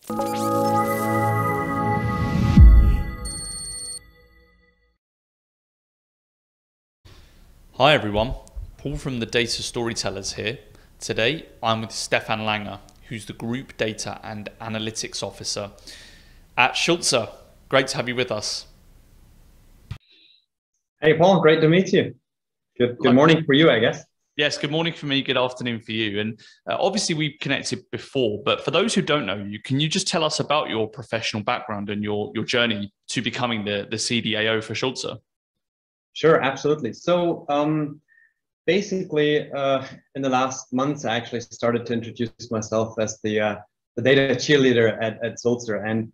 Hi everyone, Paul from the Data Storytellers here. Today I'm with Steffen Lange, who's the Group Data and Analytics Officer at Sulzer. Great to have you with us. Hey Paul, great to meet you. Good morning for you, I guess. Yes, good morning for me, good afternoon for you. And obviously we've connected before, but for those who don't know you, can you just tell us about your professional background and your journey to becoming the CDAO for Sulzer? Sure, absolutely. So basically, in the last months, I actually started to introduce myself as the data cheerleader at Sulzer. And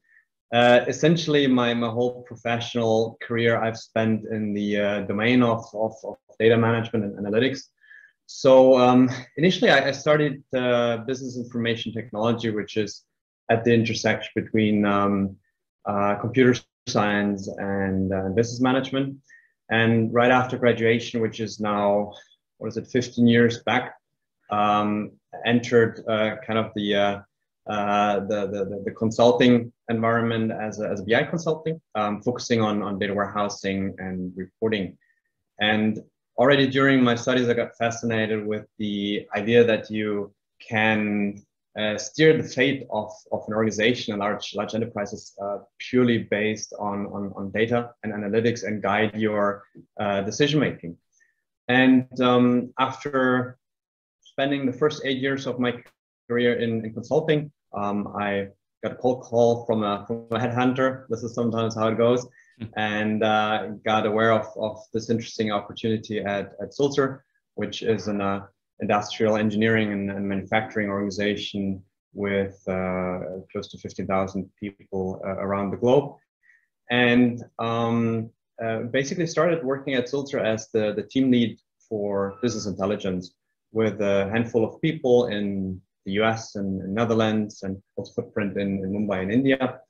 essentially, my whole professional career I've spent in the domain of data management and analytics. So initially, I studied business information technology, which is at the intersection between computer science and business management. And right after graduation, which is now, 15 years back, entered kind of the consulting environment as a BI consulting, focusing on data warehousing and reporting. And already during my studies, I got fascinated with the idea that you can steer the fate of an organization and large enterprises purely based on data and analytics and guide your decision making. And after spending the first 8 years of my career in consulting, I got a cold call from a headhunter. This is sometimes how it goes. And got aware of this interesting opportunity at Sulzer, which is an industrial engineering and manufacturing organization with close to 15,000 people around the globe. And basically started working at Sulzer as the team lead for business intelligence with a handful of people in the US and Netherlands and also footprint in Mumbai and India.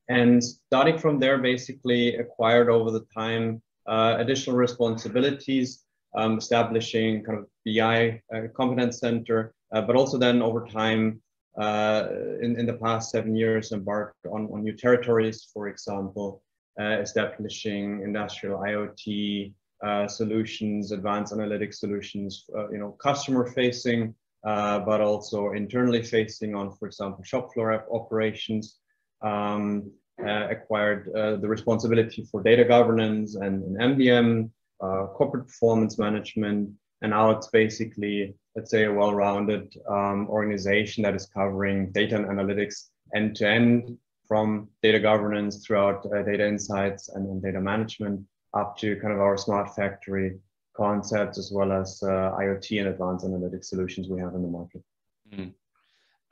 And starting from there, basically acquired over the time additional responsibilities, establishing kind of BI competence center, but also then over time, in the past 7 years, embarked on new territories, for example, establishing industrial IoT solutions, advanced analytics solutions, customer facing, but also internally facing on, for example, shop floor operations. Acquired the responsibility for data governance and MDM, corporate performance management, and now it's basically, let's say, a well-rounded organization that is covering data and analytics end-to-end, from data governance throughout data insights and data management up to kind of our smart factory concepts, as well as IoT and advanced analytics solutions we have in the market. Mm.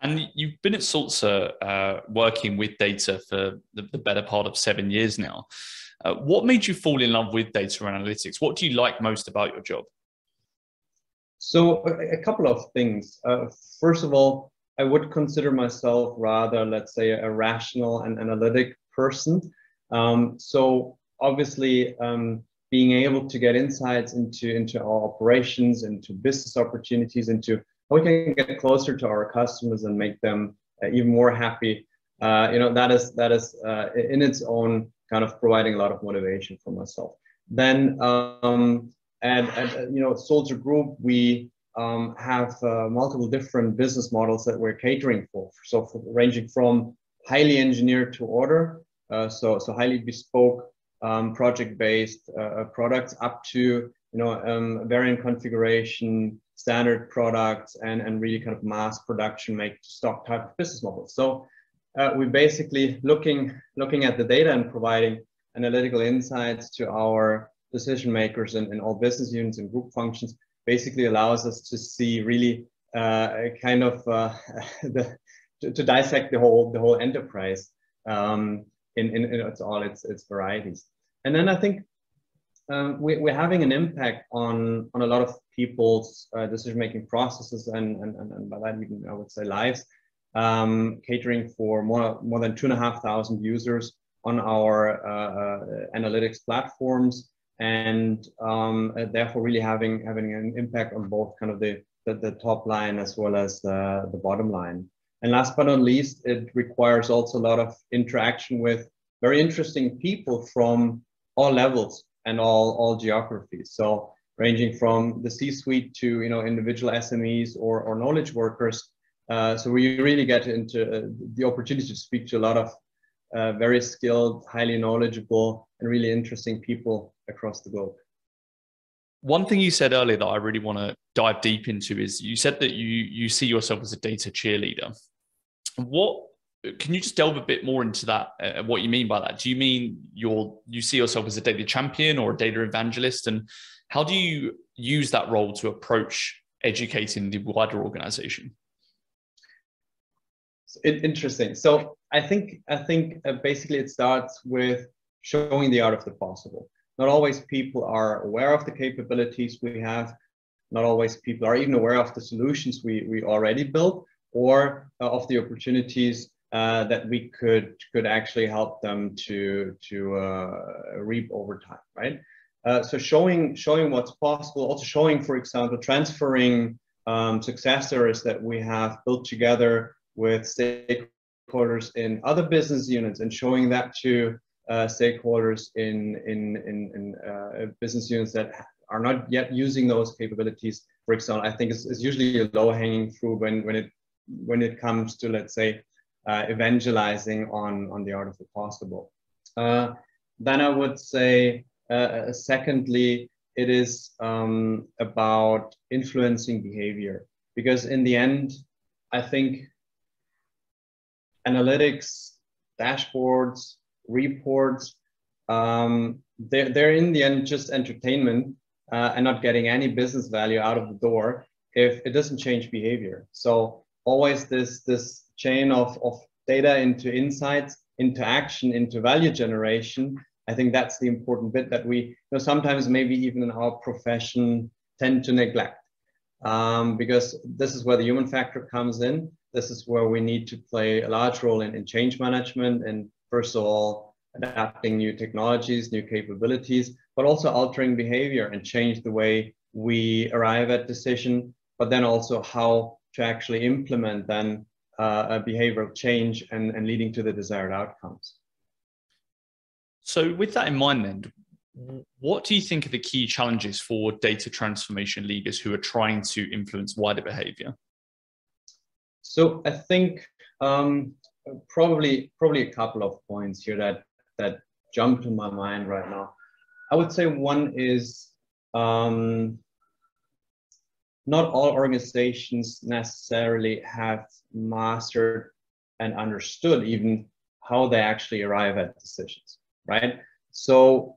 And you've been at Sulzer working with data for the better part of 7 years now. What made you fall in love with data analytics? What do you like most about your job? So a couple of things. First of all, I would consider myself rather, let's say, a rational and analytic person. So obviously, being able to get insights into our operations, into business opportunities, into how we can get closer to our customers and make them even more happy. That is in its own kind of providing a lot of motivation for myself. Then at Sulzer Group, we have multiple different business models that we're catering for. So ranging from highly engineered to order, so highly bespoke project-based products, up to variant configuration, standard products, and really kind of mass production, make to stock type of business models. So we basically looking at the data and providing analytical insights to our decision makers in all business units and group functions basically allows us to see really kind of to dissect the whole enterprise in all its varieties. And then I think we're having an impact on a lot of people's decision-making processes and by that even I would say lives, catering for more than 2,500 users on our analytics platforms, and therefore really having an impact on both kind of the top line as well as the bottom line. And last but not least, it requires also a lot of interaction with very interesting people from all levels and all geographies. So ranging from the C-suite to individual SMEs or knowledge workers. So we really get into the opportunity to speak to a lot of very skilled, highly knowledgeable, and really interesting people across the globe. One thing you said earlier that I really want to dive deep into is you said that you see yourself as a data cheerleader. What can you just delve a bit more into that? What you mean by that? Do you mean you see yourself as a data champion or a data evangelist? And how do you use that role to approach educating the wider organization? Interesting. So I think basically it starts with showing the art of the possible. Not always people are aware of the capabilities we have. Not always people are even aware of the solutions we already built, or of the opportunities that we could actually help them to reap over time, right? So showing what's possible, also showing, for example, transferring success stories that we have built together with stakeholders in other business units, and showing that to stakeholders in business units that are not yet using those capabilities. For example, I think it's usually a low-hanging fruit when it comes to, let's say, evangelizing on the art of the possible. Then I would say, secondly, it is about influencing behavior, because in the end, I think analytics, dashboards, reports, they're in the end just entertainment and not getting any business value out of the door if it doesn't change behavior. So always this chain of data into insights, into action, into value generation. I think that's the important bit that we sometimes maybe even in our profession tend to neglect, because this is where the human factor comes in. This is where we need to play a large role in change management, and first of all, adapting new technologies, new capabilities, but also altering behavior and change the way we arrive at decision, but then also how to actually implement then a behavioral change and leading to the desired outcomes. So with that in mind then, what do you think are the key challenges for data transformation leaders who are trying to influence wider behavior? So I think probably a couple of points here that jump to my mind right now. I would say one is not all organizations necessarily have mastered and understood even how they actually arrive at decisions, right? So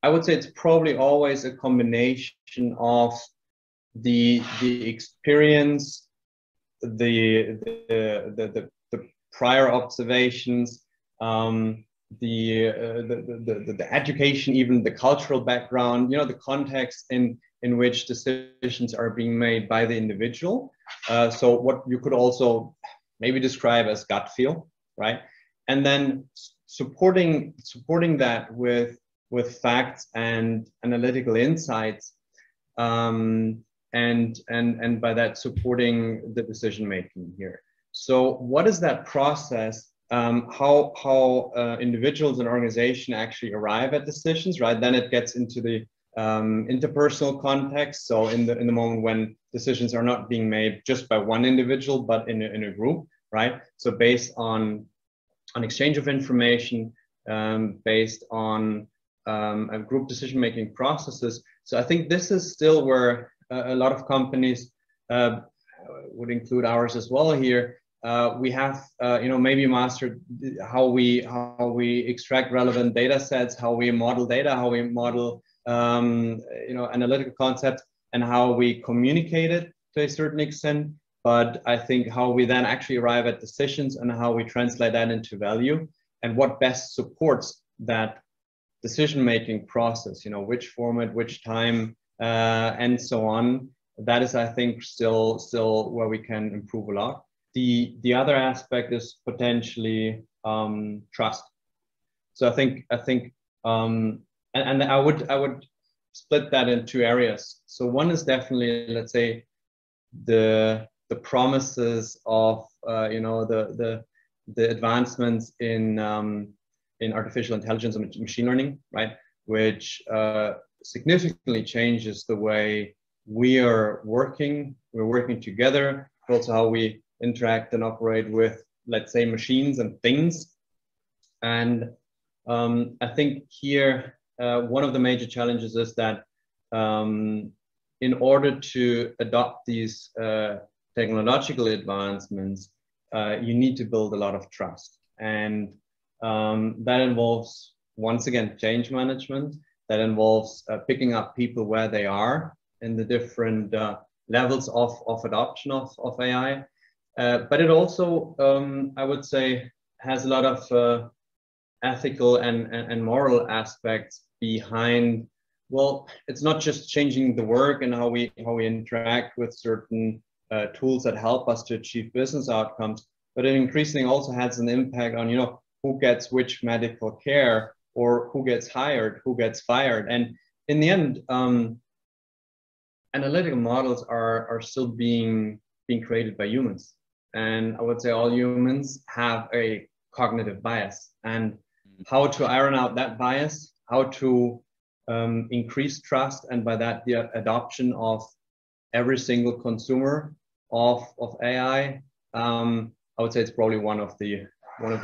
I would say it's probably always a combination of the experience, the prior observations, the education, even the cultural background, the context in which decisions are being made by the individual. So what you could also maybe describe as gut feel, right? And then supporting that with facts and analytical insights, and by that supporting the decision making here. So what is that process? How individuals and organizations actually arrive at decisions, right? Then it gets into the interpersonal context. So in the moment when decisions are not being made just by one individual, but in a group, right? So based on exchange of information, based on group decision-making processes. So I think this is still where a lot of companies would include ours as well here. We have, maybe mastered how we extract relevant data sets, how we model data, how we model, analytical concepts, and how we communicate it to a certain extent. But I think how we then actually arrive at decisions and how we translate that into value and what best supports that decision-making process, which format, which time, and so on. That is, I think, still where we can improve a lot. The other aspect is potentially trust. So I think, and I would split that in two areas. So one is definitely, let's say, the the promises of the advancements in artificial intelligence and machine learning, right? Which significantly changes the way we are working. We're working together, but also how we interact and operate with, let's say, machines and things. And I think here one of the major challenges is that in order to adopt these technological advancements, you need to build a lot of trust. And that involves, once again, change management. That involves picking up people where they are in the different levels of adoption of AI. But it also, I would say, has a lot of ethical and moral aspects behind. Well, it's not just changing the work and how we interact with certain tools that help us to achieve business outcomes, but it increasingly also has an impact on, who gets which medical care, or who gets hired, who gets fired. And in the end, analytical models are still being created by humans. And I would say all humans have a cognitive bias, and how to iron out that bias, how to increase trust, and by that the adoption of every single consumer of AI. I would say it's probably one of the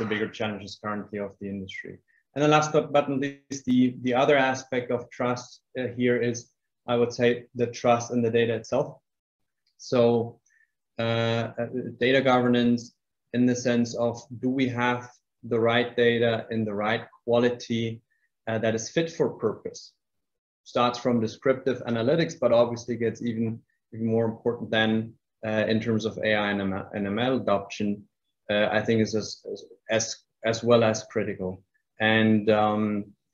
bigger challenges currently of the industry. And then last but not least, the other aspect of trust here is, I would say, the trust in the data itself. So data governance, in the sense of, do we have the right data in the right quality that is fit for purpose? Starts from descriptive analytics, but obviously gets even more important than in terms of AI and ML adoption. I think is as well as critical. And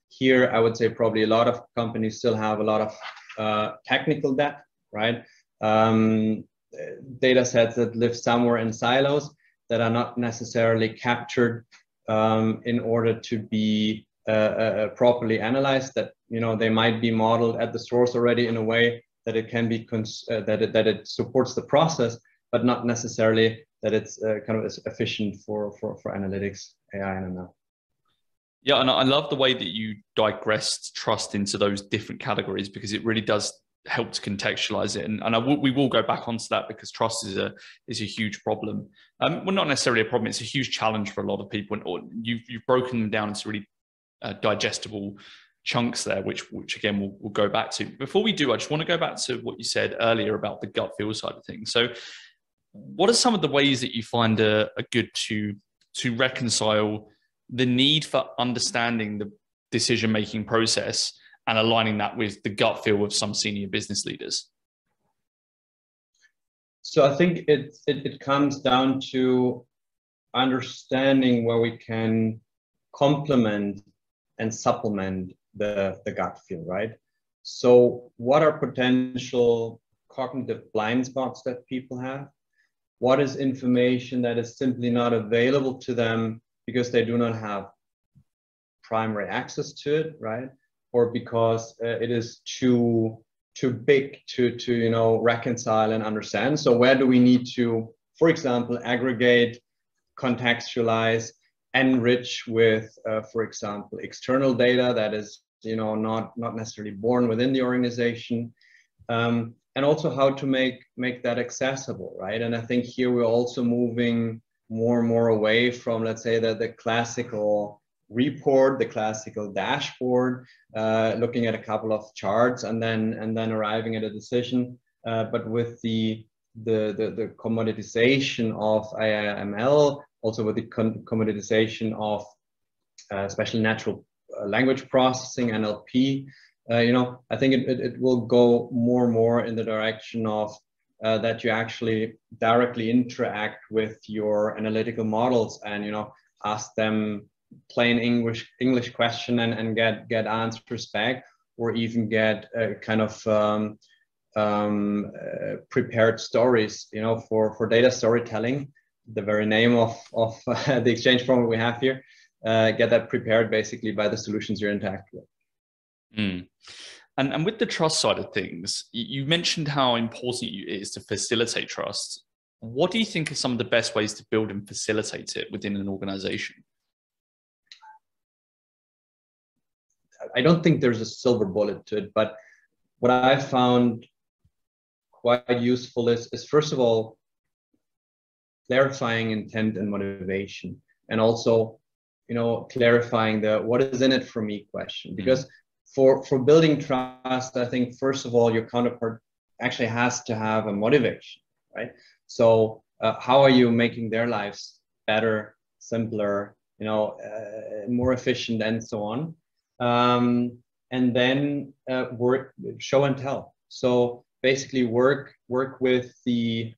here I would say probably a lot of companies still have a lot of technical debt, right? Data sets that live somewhere in silos that are not necessarily captured in order to be properly analyzed, that they might be modeled at the source already in a way that it can be that it supports the process, but not necessarily that it's kind of efficient for analytics, AI, and ML. Yeah, and I love the way that you digressed trust into those different categories, because it really does help to contextualize it. And we will go back onto that, because trust is a huge problem. Well, not necessarily a problem; it's a huge challenge for a lot of people. And you've broken them down into really digestible chunks there, which again we'll go back to. Before we do, I just want to go back to what you said earlier about the gut feel side of things. So, what are some of the ways that you find are good to reconcile the need for understanding the decision-making process and aligning that with the gut feel of some senior business leaders? So I think it comes down to understanding where we can complement and supplement the gut feel, right? So what are potential cognitive blind spots that people have? What is information that is simply not available to them because they do not have primary access to it, right? Or because it is too big to reconcile and understand. So where do we need to, for example, aggregate, contextualize, enrich with, for example, external data that is not necessarily born within the organization, and also how to make that accessible, right? And I think here we're also moving more and more away from, let's say, the classical report, the classical dashboard, looking at a couple of charts and then arriving at a decision, but with the commoditization of AI/ML, also with the commoditization of especially natural language processing, NLP. I think it will go more and more in the direction of that you actually directly interact with your analytical models and ask them plain English question and get answers back, or even get kind of prepared stories, for data storytelling, the very name of the exchange format we have here. Get that prepared basically by the solutions you're interacting with. And with the trust side of things, you mentioned how important it is to facilitate trust. What do you think are some of the best ways to build and facilitate it within an organization? I don't think there's a silver bullet to it, but what I found quite useful is first of all, clarifying intent and motivation, and also, clarifying the what is in it for me question. Because for building trust, I think first of all, your counterpart actually has to have a motivation, right? So how are you making their lives better, simpler, more efficient, and so on? And then work, show and tell. So basically work with the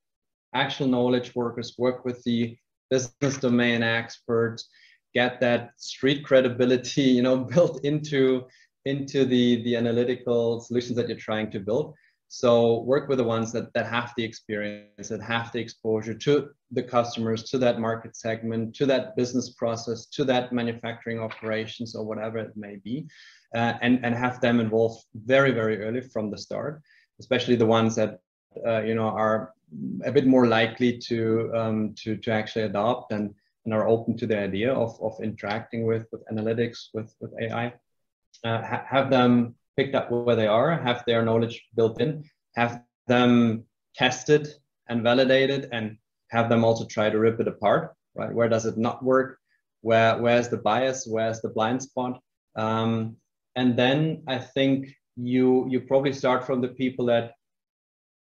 actual knowledge workers, work with the business domain experts, get that street credibility, built into the analytical solutions that you're trying to build. So work with the ones that have the experience, that have the exposure to the customers, to that market segment, to that business process, to that manufacturing operations, or whatever it may be, and have them involved very, very early from the start, especially the ones that are a bit more likely to actually adopt and are open to the idea of interacting with analytics, with AI. Have them picked up where they are, have their knowledge built in, have them tested and validated, and have them also try to rip it apart, right? Where does it not work? Where's the bias? Where's the blind spot? And then I think you probably start from the people that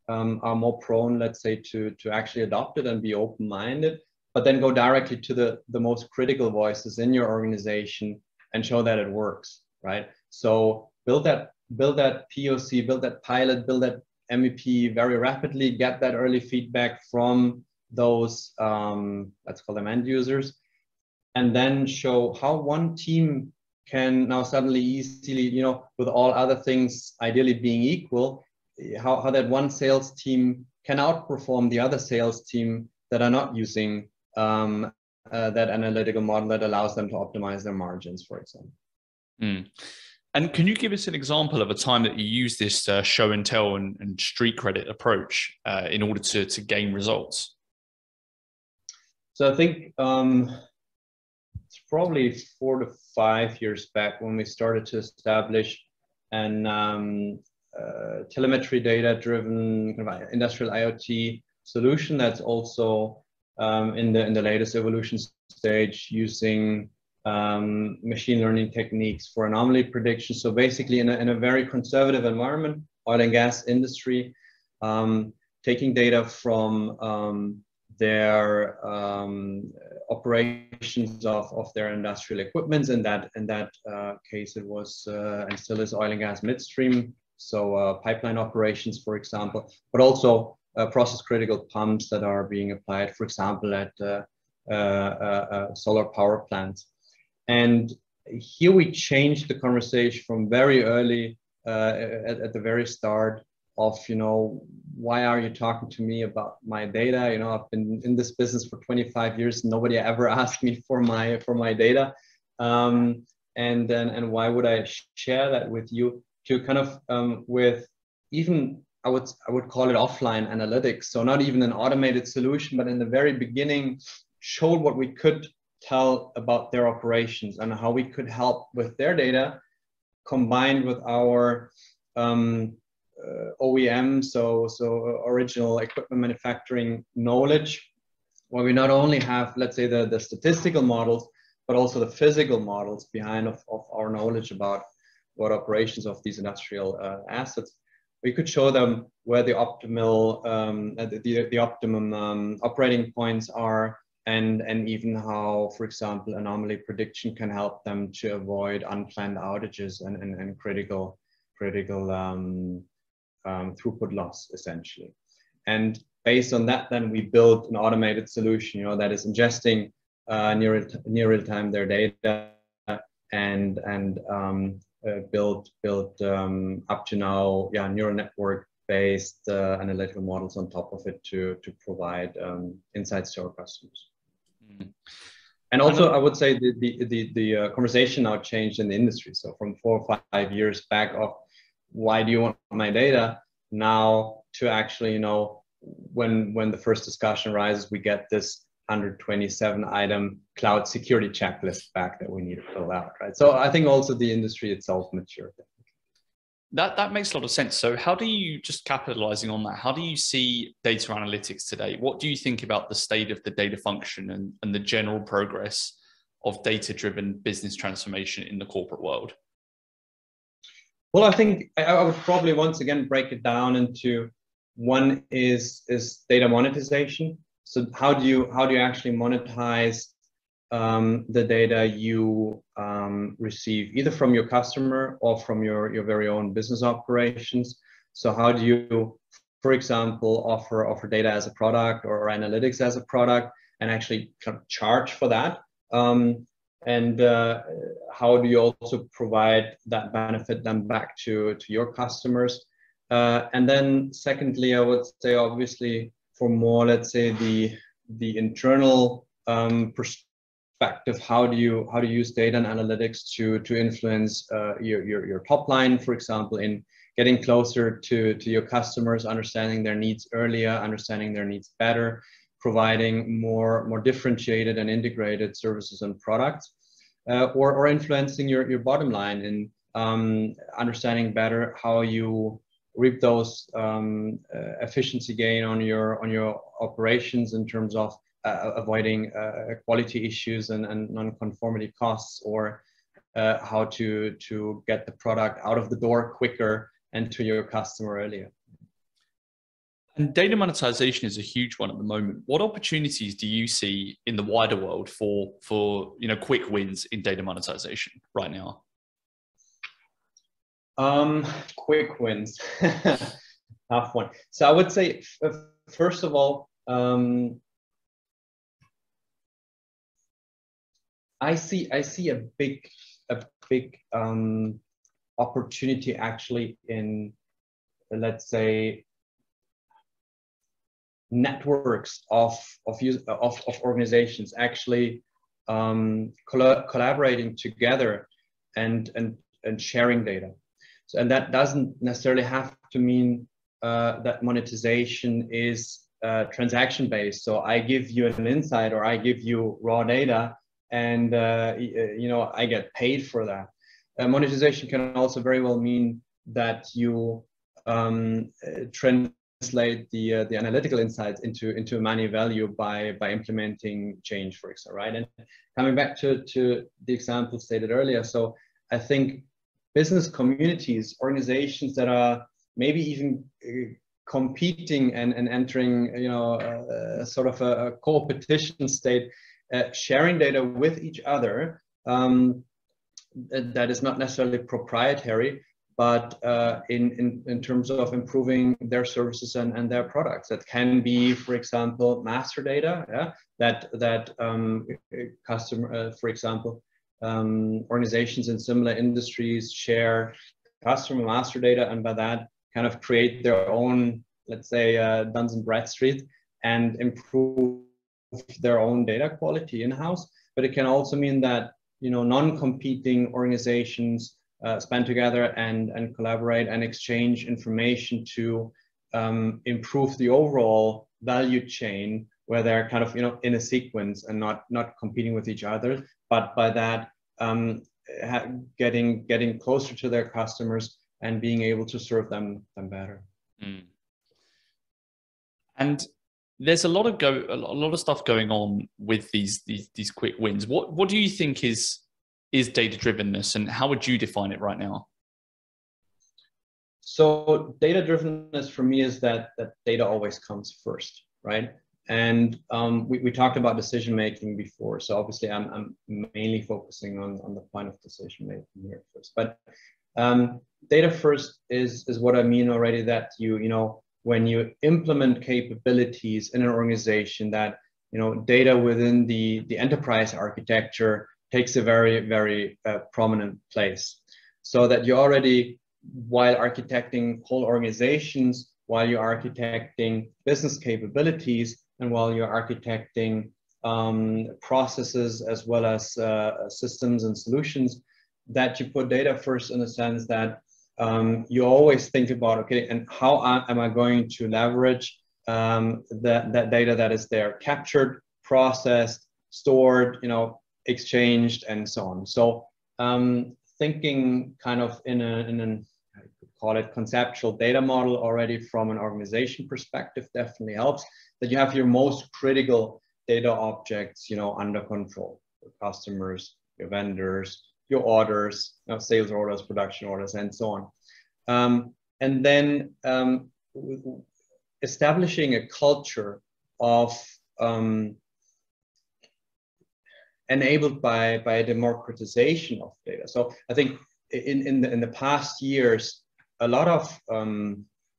are more prone, let's say, to actually adopt it and be open-minded, but then go directly to the most critical voices in your organization and show that it works, right? So build that POC, build that pilot, build that MVP very rapidly, get that early feedback from those, let's call them end users, and then show how one team can now suddenly easily, with all other things ideally being equal, how that one sales team can outperform the other sales team that are not using that analytical model that allows them to optimize their margins, for example. And can you give us an example of a time that you used this show and tell and street credit approach in order to gain results? So I think it's probably 4 to 5 years back when we started to establish an telemetry data-driven kind of industrial IoT solution that's also in the latest evolution stage, using machine learning techniques for anomaly prediction. So basically in a very conservative environment, oil and gas industry, taking data from their operations of their industrial equipment. In that case, it was and still is oil and gas midstream. So pipeline operations, for example, but also process critical pumps that are being applied, for example, at solar power plants. And here we changed the conversation from very early at the very start of, why are you talking to me about my data? I've been in this business for 25 years. Nobody ever asked me for my data. And why would I share that with you? To kind of with even, I would call it offline analytics. So not even an automated solution, but in the very beginning, showed what we could tell about their operations and how we could help with their data, combined with our OEM, so original equipment manufacturing knowledge, where we not only have, let's say, the statistical models, but also the physical models behind of our knowledge about what operations of these industrial assets. We could show them where the optimal, the optimum operating points are, and even how, for example, anomaly prediction can help them to avoid unplanned outages and critical throughput loss, essentially. And based on that, then we built an automated solution, that is ingesting near real time their data and built up to now, neural network based analytical models on top of it to provide insights to our customers. And also, I would say the conversation now changed in the industry. So from 4 or 5 years back of why do you want my data, now to actually, when the first discussion arises, we get this 127 item cloud security checklist back that we need to fill out, right? So I think also the industry itself matured. That makes a lot of sense. So how do you, just capitalizing on that, how do you see data analytics today? What do you think about the state of the data function and the general progress of data-driven business transformation in the corporate world? Well, I think I would probably once again break it down into one is data monetization. So how do you actually monetize the data you receive either from your customer or from your very own business operations? So how do you, for example, offer data as a product or analytics as a product and actually kind of charge for that? And how do you also provide that benefit then back to your customers? And then secondly, I would say obviously for more, let's say the internal perspective, how do you use data and analytics to influence your top line, for example, in getting closer to your customers, understanding their needs earlier, understanding their needs better, providing more differentiated and integrated services and products, or influencing your bottom line in understanding better how you reap those efficiency gain on your operations in terms of avoiding quality issues and non-conformity costs, or how to get the product out of the door quicker and to your customer earlier. And data monetization is a huge one at the moment. What opportunities do you see in the wider world for quick wins in data monetization right now? Quick wins, tough one. So I would say first of all, I see a big opportunity actually in, let's say, networks of organizations actually collaborating together and sharing data. So, and that doesn't necessarily have to mean that monetization is transaction based. So I give you an insight or I give you raw data, and I get paid for that. Monetization can also very well mean that you translate the analytical insights into money value by implementing change, for example, right? And coming back to the example stated earlier, so I think business communities, organizations that are maybe even competing and entering, sort of a competition state, sharing data with each other, that is not necessarily proprietary, but in terms of improving their services and their products. That can be, for example, master data, yeah? that customer, for example, organizations in similar industries share customer master data, and by that kind of create their own, let's say, Duns and Bradstreet, and improve their own data quality in-house. But it can also mean that non-competing organizations span together and collaborate and exchange information to improve the overall value chain, where they're kind of in a sequence and not competing with each other, but by that getting closer to their customers and being able to serve them better. Mm. And there's a lot of stuff going on with these quick wins. What do you think is data drivenness, and how would you define it right now? So data drivenness for me is that data always comes first, right? And we talked about decision making before, so obviously I'm mainly focusing on the point of decision making here first. But data first is what I mean already, that when you implement capabilities in an organization, that data within the enterprise architecture takes a very, very prominent place, so that you already, while architecting whole organizations, while you're architecting business capabilities, and while you're architecting processes as well as systems and solutions, that you put data first, in the sense that you always think about, okay, and how am I going to leverage that data that is there captured, processed, stored, exchanged, and so on. So thinking kind of in an I could call it conceptual data model already from an organization perspective definitely helps, that you have your most critical data objects, under control. Your customers, your vendors, your orders, sales orders, production orders, and so on. And then establishing a culture of enabled by a democratization of data. So I think in the past years, a lot of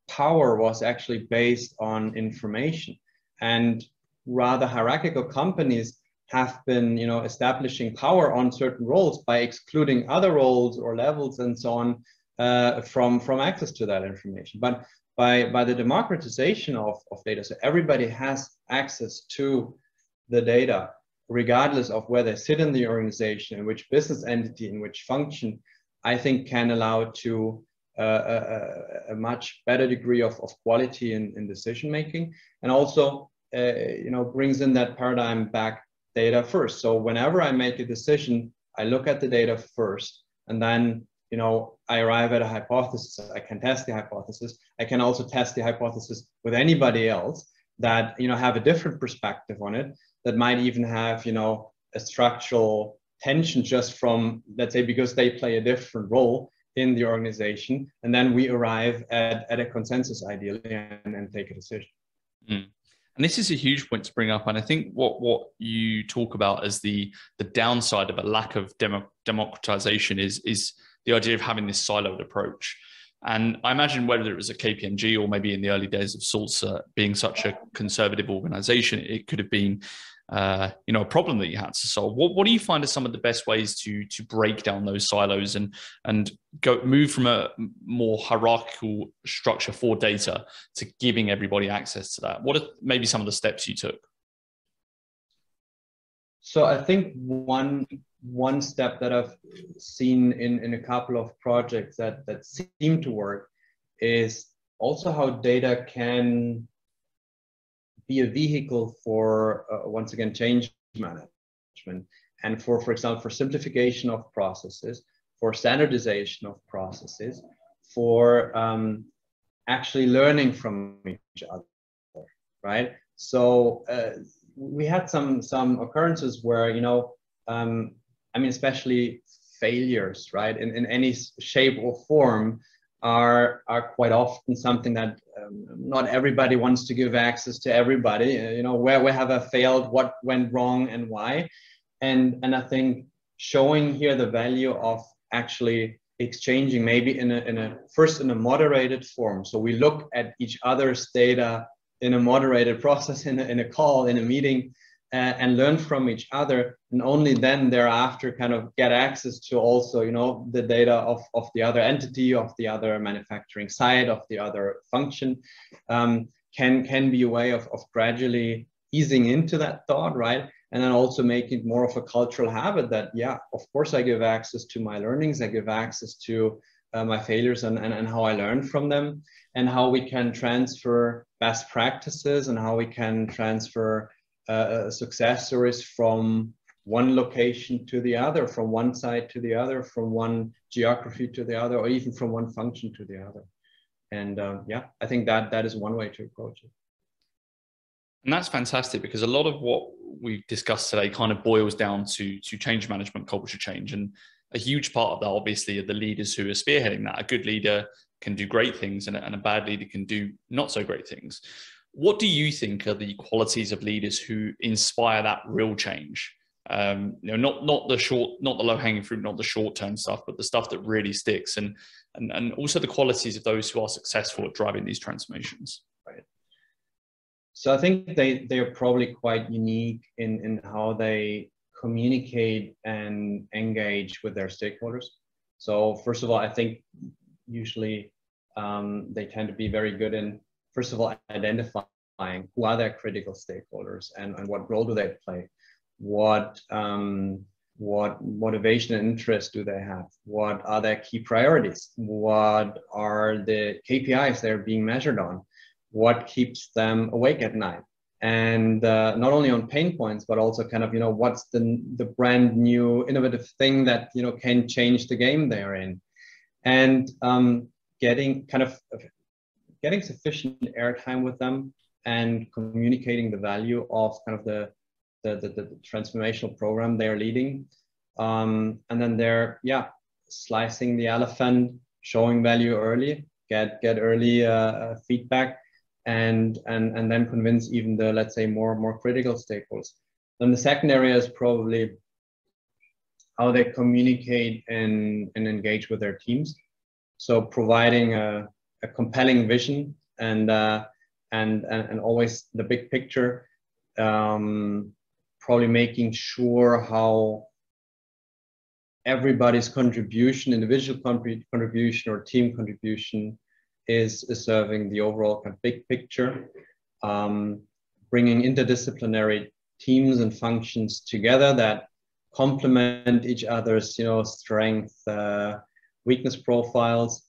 power was actually based on information, and rather hierarchical companies have been, establishing power on certain roles by excluding other roles or levels and so on from access to that information. But by the democratization of data, so everybody has access to the data, regardless of where they sit in the organization, in which business entity, in which function, I think can allow to a much better degree of quality in decision making, and also brings in that paradigm back, data first. So whenever I make a decision, I look at the data first, and then I arrive at a hypothesis. I can test the hypothesis. I can also test the hypothesis with anybody else that have a different perspective on it, that might even have a structural tension just from, let's say, because they play a different role in the organization, and then we arrive at a consensus ideally and take a decision. And this is a huge point to bring up, and I think what you talk about as the downside of a lack of democratization is the idea of having this siloed approach. And I imagine whether it was a KPMG or maybe in the early days of Sulzer, being such a conservative organization, it could have been a problem that you had to solve. What do you find are some of the best ways to break down those silos and move from a more hierarchical structure for data to giving everybody access to that? What are maybe some of the steps you took? So I think one step that I've seen in a couple of projects that seem to work is also how data can be a vehicle for, once again, change management, and for example, for simplification of processes, for standardization of processes, for actually learning from each other, right? So we had some occurrences where, especially failures, right, in any shape or form are quite often something that not everybody wants to give access to everybody. Where have I failed, what went wrong, and why? And I think showing here the value of actually exchanging, maybe in a moderated form. So we look at each other's data in a moderated process, in a call, in a meeting, and learn from each other, and only then thereafter kind of get access to also the data of the other entity, of the other manufacturing side, of the other function, can be a way of gradually easing into that thought, right? And then also making it more of a cultural habit that, yeah, of course I give access to my learnings, I give access to my failures and how I learn from them, and how we can transfer best practices, and how we can transfer success stories from one location to the other, from one side to the other, from one geography to the other, or even from one function to the other. And I think that is one way to approach it. And that's fantastic, because a lot of what we've discussed today kind of boils down to change management, culture change. And a huge part of that, obviously, are the leaders who are spearheading that. A good leader can do great things, and a bad leader can do not so great things. What do you think are the qualities of leaders who inspire that real change? Not the low-hanging fruit, not the short-term stuff, but the stuff that really sticks, and also the qualities of those who are successful at driving these transformations. Right. So I think they are probably quite unique in how they communicate and engage with their stakeholders. So first of all, I think usually they tend to be very good in, first of all, identifying who are their critical stakeholders and what role do they play, what motivation and interest do they have, what are their key priorities, what are the KPIs they're being measured on, what keeps them awake at night. And not only on pain points, but also kind of, what's the brand new innovative thing that, can change the game they're in. And getting sufficient airtime with them and communicating the value of kind of the transformational program they're leading. And then they're, slicing the elephant, showing value early, get early feedback, and then convince even the, let's say, more critical stakeholders. Then the second area is probably how they communicate and engage with their teams. So providing a compelling vision and always the big picture, probably making sure how everybody's contribution, individual contribution or team contribution is serving the overall kind of big picture, bringing interdisciplinary teams and functions together that complement each other's, strength, weakness profiles,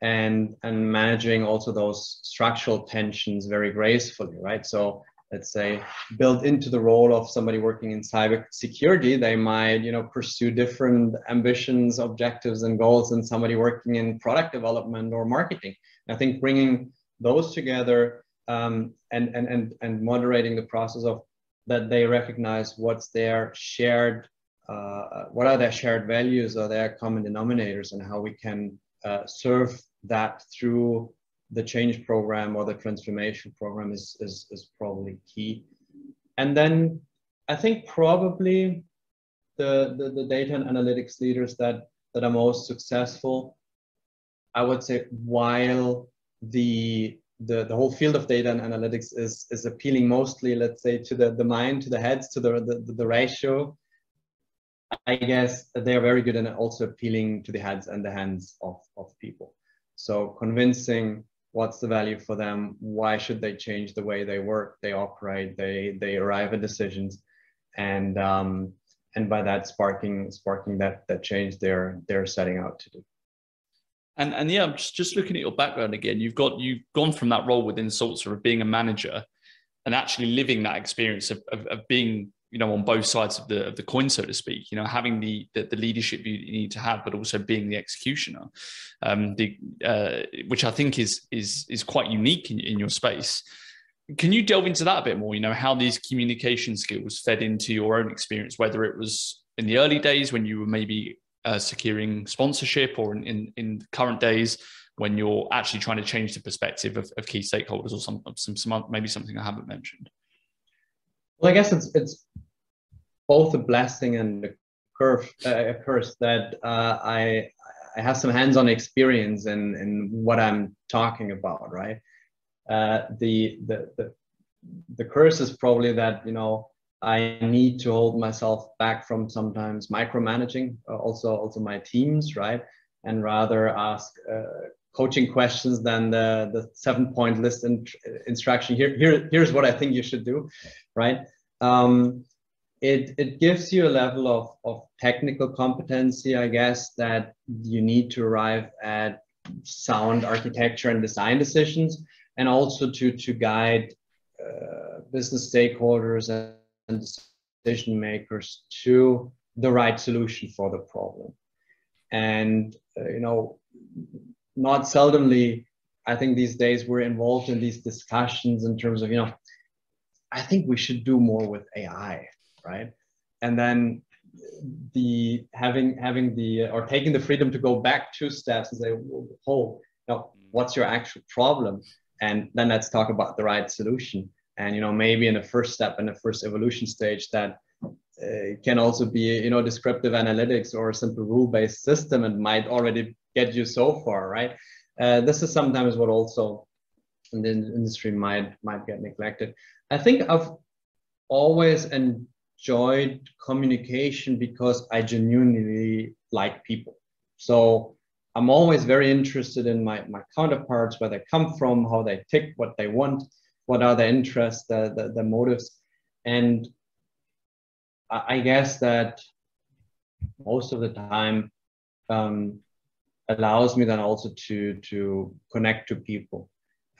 and managing also those structural tensions very gracefully, right? So let's say built into the role of somebody working in cyber security, they might, pursue different ambitions, objectives, and goals than somebody working in product development or marketing. I think bringing those together and moderating the process of that they recognize what's their shared, what are their shared values or their common denominators, and how we can serve that through the change program or the transformation program is probably key. And then I think probably the data and analytics leaders that are most successful, I would say, while the whole field of data and analytics is appealing mostly, let's say, to the mind, to the heads, to the ratio, I guess they're very good and also appealing to the heads and the hands of people. So convincing what's the value for them, why should they change the way they work, they operate, they arrive at decisions, and by that sparking that change they're setting out to do. And yeah, I'm just looking at your background again. You've gone from that role within Sulzer of being a manager and actually living that experience of being, on both sides of the coin, so to speak, having the leadership you need to have, but also being the executioner, which I think is quite unique in your space. Can you delve into that a bit more? How these communication skills fed into your own experience, whether it was in the early days when you were maybe securing sponsorship, or in current days when you're actually trying to change the perspective of key stakeholders, or some maybe something I haven't mentioned. Well, I guess it's both a blessing and a curse that I have some hands-on experience in what I'm talking about, right? The curse is probably that, I need to hold myself back from sometimes micromanaging also my teams, right? And rather ask coaching questions than the 7-point list instruction. Here's what I think you should do, right? It gives you a level of technical competency, I guess, that you need to arrive at sound architecture and design decisions, and also to guide business stakeholders and decision makers to the right solution for the problem. And not seldomly, I think these days we're involved in these discussions in terms of, I think we should do more with AI, right? And then taking the freedom to go back 2 steps and say, what's your actual problem? And then let's talk about the right solution. And maybe in the first step, in the first evolution stage, that can also be descriptive analytics or a simple rule-based system, and might already get you so far, right? This is sometimes what also in the industry might get neglected. I think I've always enjoyed communication because I genuinely like people. So I'm always very interested in my counterparts, where they come from, how they tick, what they want, what are their interests, the motives. And I guess that most of the time allows me then also to connect to people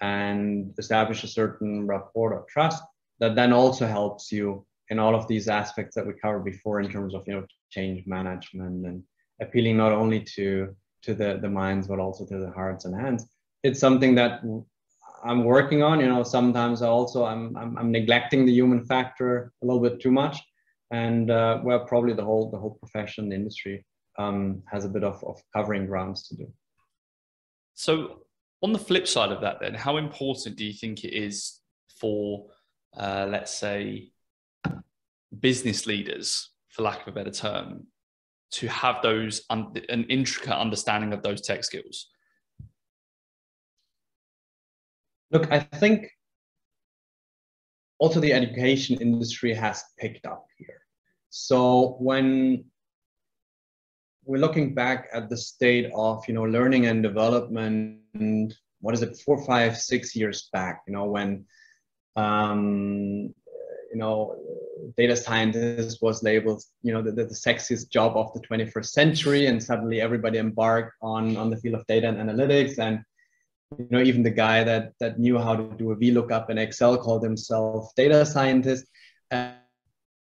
and establish a certain rapport of trust that then also helps you in all of these aspects that we covered before in terms of, you know, change management and appealing not only to the minds but also to the hearts and hands. It's something that I'm working on. You know, sometimes also I'm neglecting the human factor a little bit too much, and well, probably the whole profession, the industry has a bit of covering grounds to do. So on the flip side of that, then, how important do you think it is for, let's say, business leaders, for lack of a better term, to have those an intricate understanding of those tech skills? Look, I think also the education industry has picked up here. So when we're looking back at the state of, you know, learning and development, what is it, 4, 5, 6 years back, you know, when you know, data scientist was labeled, you know, the sexiest job of the 21st century, and suddenly everybody embarked on the field of data and analytics. And, you know, even the guy that knew how to do a VLOOKUP in Excel called himself data scientist.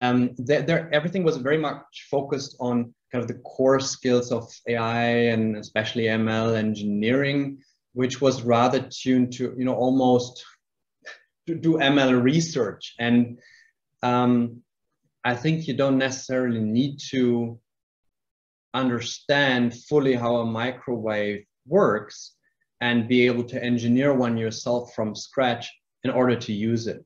Everything was very much focused on kind of the core skills of AI and especially ML engineering, which was rather tuned to, you know, almost to do ML research. And I think you don't necessarily need to understand fully how a microwave works and be able to engineer one yourself from scratch in order to use it.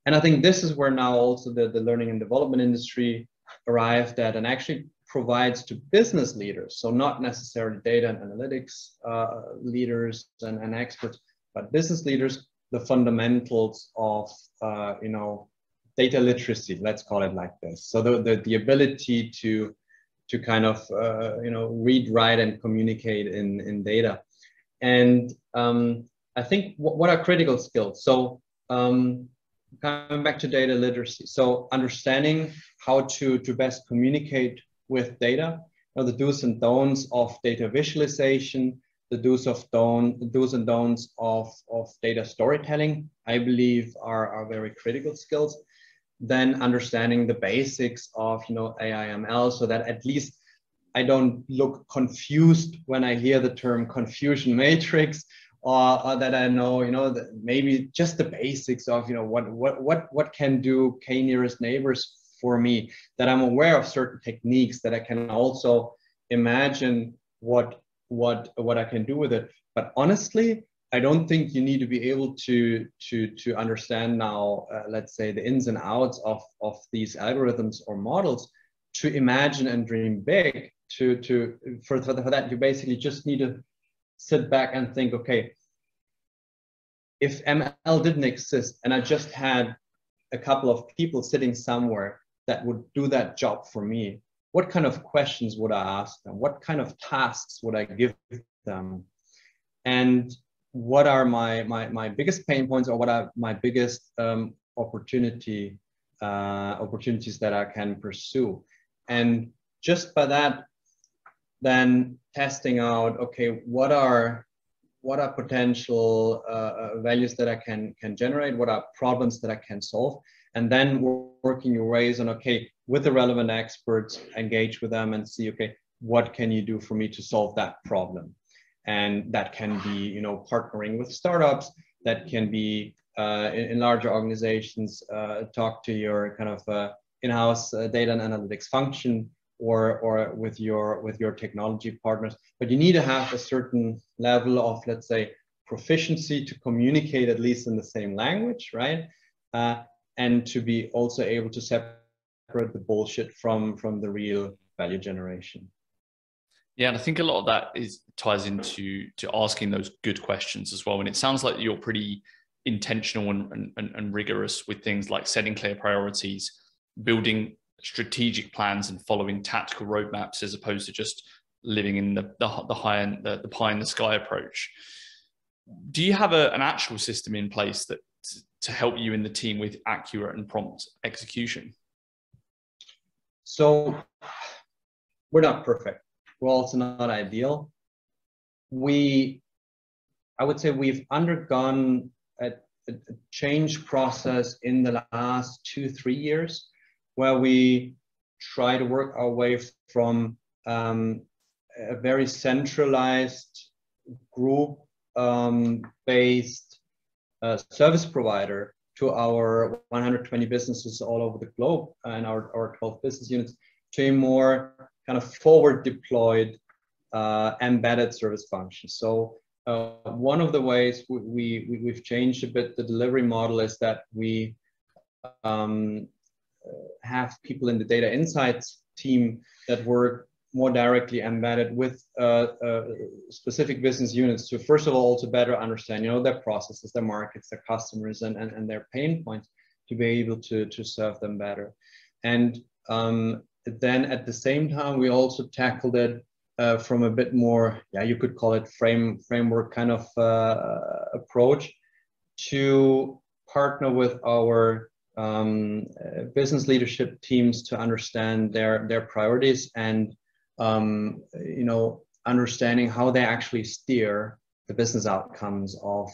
And I think this is where now also the learning and development industry arrived at and actually provides to business leaders, so not necessarily data and analytics leaders and experts, but business leaders, the fundamentals of you know, data literacy, let's call it like this. So the ability to kind of you know, read, write, and communicate in data. And I think what are critical skills? So coming back to data literacy, so understanding how to best communicate with data, you know, the do's and don'ts of data visualization, the do's and don'ts of data storytelling, I believe are very critical skills. Then understanding the basics of, you know, AI ML, so that at least I don't look confused when I hear the term confusion matrix, or that I know, you know, that maybe just the basics of, you know, what can do k-nearest neighbors for me, that I'm aware of certain techniques, that I can also imagine what I can do with it. But honestly, I don't think you need to be able to understand now, let's say, the ins and outs of these algorithms or models to imagine and dream big. For that, you basically just need to sit back and think, okay, if ML didn't exist and I just had a couple of people sitting somewhere that would do that job for me, what kind of questions would I ask them? What kind of tasks would I give them? And what are my biggest pain points, or what are my biggest opportunities that I can pursue? And just by that, then testing out, okay, what are potential values that I can generate? What are problems that I can solve? And then working your ways on, okay, with the relevant experts, engage with them and see, okay, what can you do for me to solve that problem? And that can be, you know, partnering with startups, that can be in larger organizations, talk to your kind of in-house data and analytics function, or with your technology partners. But you need to have a certain level of, let's say, proficiency to communicate at least in the same language, right? And to be also able to separate the bullshit from the real value generation. Yeah, and I think a lot of that ties into asking those good questions as well. And it sounds like you're pretty intentional and rigorous with things like setting clear priorities, building strategic plans, and following tactical roadmaps, as opposed to just living in the pie in the sky approach. Do you have an actual system in place that to help you in the team with accurate and prompt execution? So we're not perfect. We're also not ideal. We I would say we've undergone a change process in the last 2-3 years, where we try to work our way from a very centralized group based service provider to our 120 businesses all over the globe and our 12 business units, to a more kind of forward deployed embedded service function. So one of the ways we've changed a bit the delivery model is that we have people in the data insights team that work more directly embedded with specific business units to, first of all, to better understand, their processes, their markets, their customers, and their pain points, to be able to serve them better. And then at the same time, we also tackled it from a bit more, you could call it framework kind of approach, to partner with our business leadership teams to understand their priorities and understanding how they actually steer the business outcomes of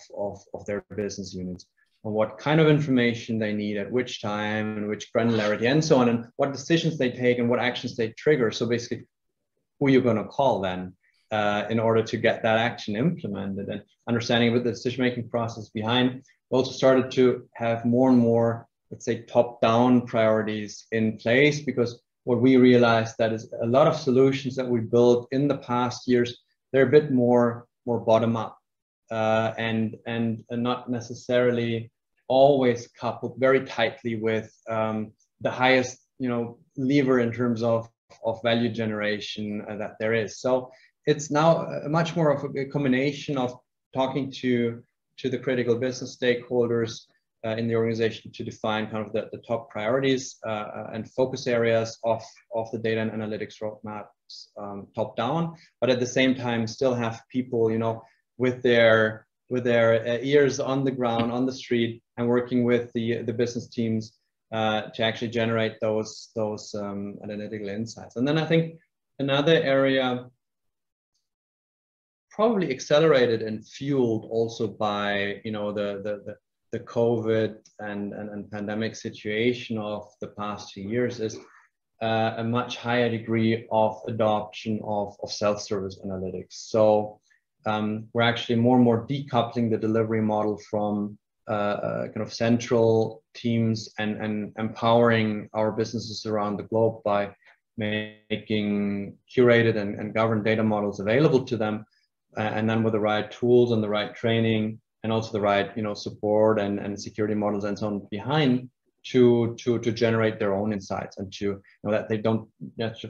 their business units, and what kind of information they need at which time and which granularity and so on, and what decisions they take and what actions they trigger. So basically, who you're going to call then in order to get that action implemented, and understanding what the decision-making process behind. We also started to have more and more, let's say, top-down priorities in place, because what we realized that is a lot of solutions that we built in the past years, they're a bit more bottom-up and not necessarily always coupled very tightly with the highest lever in terms of value generation that there is. So it's now much more of a combination of talking to the critical business stakeholders in the organization to define kind of the top priorities and focus areas of the data and analytics roadmaps top down, but at the same time still have people with their ears on the ground, on the street, and working with the business teams to actually generate those analytical insights. And then I think another area, probably accelerated and fueled also by the COVID and pandemic situation of the past 2 years, is a much higher degree of adoption of self-service analytics. So we're actually more and more decoupling the delivery model from kind of central teams and empowering our businesses around the globe by making curated and governed data models available to them, and then with the right tools and the right training and also the right support and security models and so on behind, to generate their own insights, and to that they don't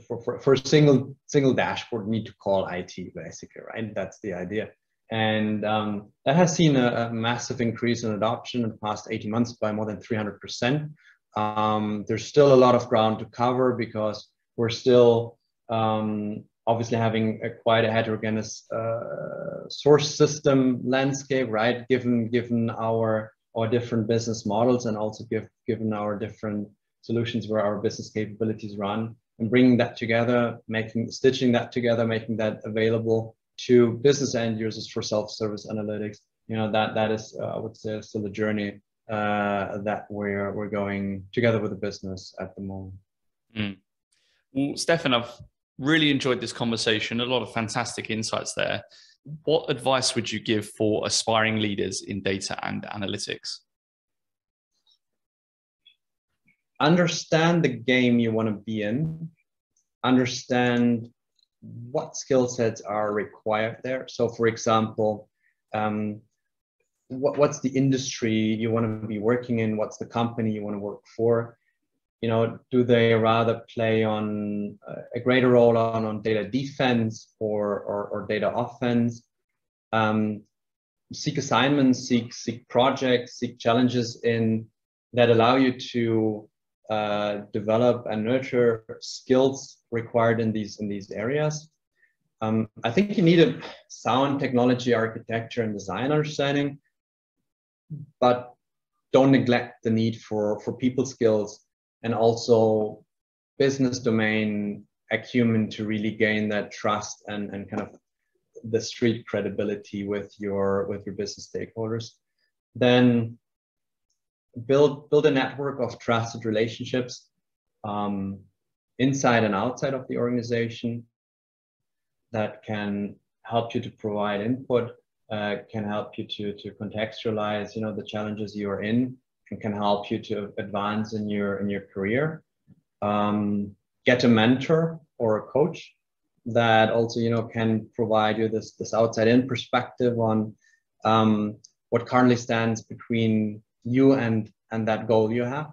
for a single dashboard need to call IT, basically, right? That's the idea. And that has seen a massive increase in adoption in the past 18 months by more than 300%. There's still a lot of ground to cover, because we're still obviously having quite a heterogeneous source system landscape, right? Given our different business models, and also given our different solutions where our business capabilities run, and bringing that together, stitching that together, making that available to business end users for self-service analytics. That is, I would say, still a journey that we're going together with the business at the moment. Well, Steffen, I've really enjoyed this conversation. A lot of fantastic insights there. What advice would you give for aspiring leaders in data and analytics? Understand the game you want to be in. Understand what skill sets are required there. So, for example, what's the industry you want to be working in? What's the company you want to work for? Do they rather play on a greater role on data defense or data offense? Seek assignments, seek projects, seek challenges that allow you to develop and nurture skills required in these areas. I think you need a sound technology architecture and design understanding, but don't neglect the need for people skills and also business domain acumen to really gain that trust and kind of the street credibility with your business stakeholders. Then build a network of trusted relationships inside and outside of the organization that can help you to provide input, can help you to contextualize, the challenges you are in, and can help you to advance in your career. Get a mentor or a coach that also, can provide you this outside-in perspective on what currently stands between you and that goal you have.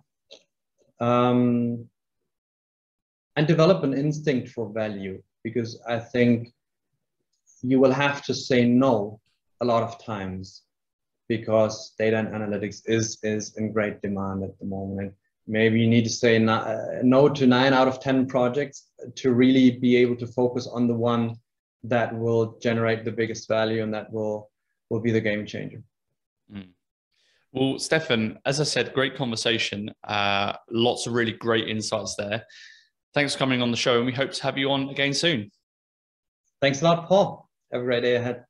And develop an instinct for value, because I think you will have to say no a lot of times, because data and analytics is in great demand at the moment. Maybe you need to say no to 9 out of 10 projects to really be able to focus on the one that will generate the biggest value and that will be the game changer. Mm. Well, Steffen, as I said, great conversation. Lots of really great insights there. Thanks for coming on the show, and we hope to have you on again soon. Thanks a lot, Paul. Have a great day ahead.